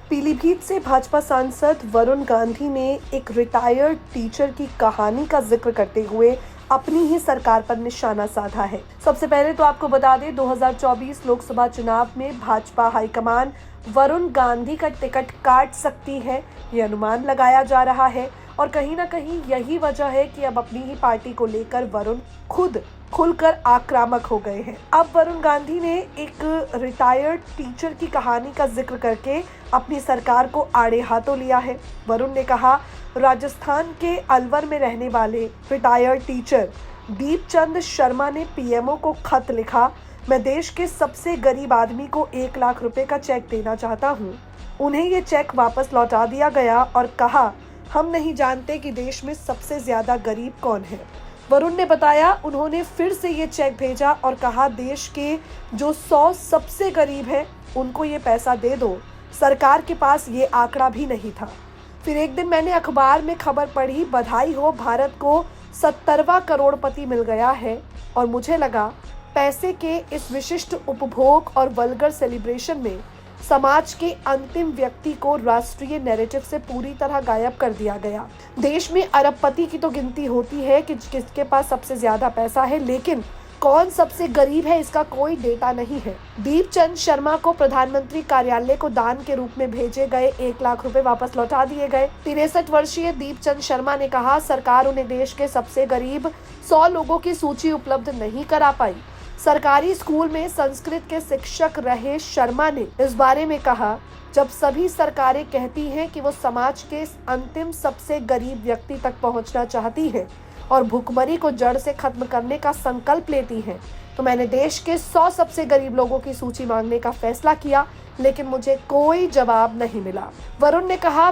पीलीभीत से भाजपा सांसद वरुण गांधी ने एक रिटायर्ड टीचर की कहानी का जिक्र करते हुए अपनी ही सरकार पर निशाना साधा है। सबसे पहले तो आपको बता दें, 2024 लोकसभा चुनाव में भाजपा हाईकमान वरुण गांधी का टिकट काट सकती है, ये अनुमान लगाया जा रहा है। और कहीं ना कहीं यही वजह है कि अब अपनी ही पार्टी को लेकर वरुण खुद खुलकर आक्रामक हो गए हैं। अब वरुण गांधी ने एक रिटायर्ड टीचर की कहानी का जिक्र करके अपनी सरकार को आड़े हाथों लिया है। वरुण ने कहा, राजस्थान के अलवर में रहने वाले रिटायर्ड टीचर दीपचंद शर्मा ने पीएमओ को खत लिखा। मैं देश के सबसे गरीब आदमी को 1 लाख रुपए का चेक देना चाहता हूँ। उन्हें ये चेक वापस लौटा दिया गया और कहा, हम नहीं जानते कि देश में सबसे ज्यादा गरीब कौन है। वरुण ने बताया, उन्होंने फिर से ये चेक भेजा और कहा, देश के जो 100 सबसे गरीब हैं उनको ये पैसा दे दो। सरकार के पास ये आंकड़ा भी नहीं था। फिर एक दिन मैंने अखबार में खबर पढ़ी, बधाई हो, भारत को 70वां करोड़पति मिल गया है। और मुझे लगा, पैसे के इस विशिष्ट उपभोग और वल्गर सेलिब्रेशन में समाज के अंतिम व्यक्ति को राष्ट्रीय नैरेटिव से पूरी तरह गायब कर दिया गया। देश में अरबपति की तो गिनती होती है कि किसके पास सबसे ज्यादा पैसा है, लेकिन कौन सबसे गरीब है इसका कोई डेटा नहीं है। दीपचंद शर्मा को प्रधानमंत्री कार्यालय को दान के रूप में भेजे गए 1 लाख रुपए वापस लौटा दिए गए। 63 वर्षीय दीपचंद शर्मा ने कहा, सरकार उन्हें देश के सबसे गरीब 100 लोगों की सूची उपलब्ध नहीं करा पाई। सरकारी स्कूल में संस्कृत के शिक्षक रहे शर्मा ने इस बारे में कहा, जब सभी सरकारें कहती हैं कि वो समाज के अंतिम सबसे गरीब व्यक्ति तक पहुंचना चाहती हैं और भुखमरी को जड़ से खत्म करने का संकल्प लेती हैं, तो मैंने देश के 100 सबसे गरीब लोगों की सूची मांगने का फैसला किया, लेकिन मुझे कोई जवाब नहीं मिला। वरुण ने कहा,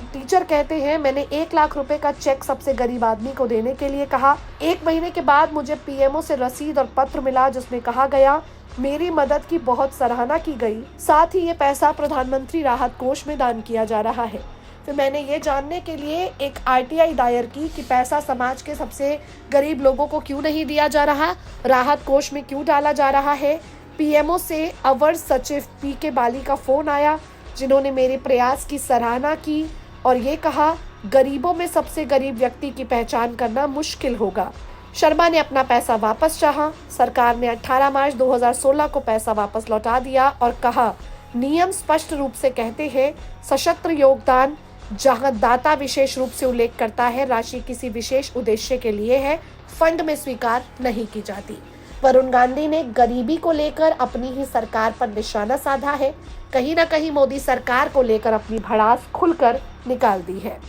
टीचर कहते हैं, मैंने 1 लाख रुपए का चेक सबसे गरीब आदमी को देने के लिए कहा। 1 महीने के बाद मुझे पीएमओ से रसीद और पत्र मिला जिसमें कहा गया, मेरी मदद की बहुत सराहना की गई, साथ ही ये पैसा प्रधानमंत्री राहत कोष में दान किया जा रहा है। फिर मैंने ये जानने के लिए एक आरटीआई दायर की कि पैसा समाज के सबसे गरीब लोगों को क्यों नहीं दिया जा रहा, राहत कोष में क्यों डाला जा रहा है। पीएमओ से अवर सचिव पीके बाली का फोन आया, जिन्होंने मेरे प्रयास की सराहना की और ये कहा, गरीबों में सबसे गरीब व्यक्ति की पहचान करना मुश्किल होगा। शर्मा ने अपना पैसा वापस चाहा। सरकार ने 18 मार्च 2016 को पैसा वापस लौटा दिया और कहा, नियम स्पष्ट रूप से कहते हैं, सशस्त्र योगदान जहां दाता विशेष रूप से उल्लेख करता है, राशि किसी विशेष उद्देश्य के लिए है, फंड में स्वीकार नहीं की जाती। वरुण गांधी ने गरीबी को लेकर अपनी ही सरकार पर निशाना साधा है। कहीं ना कहीं मोदी सरकार को लेकर अपनी भड़ास खुलकर निकाल दी है।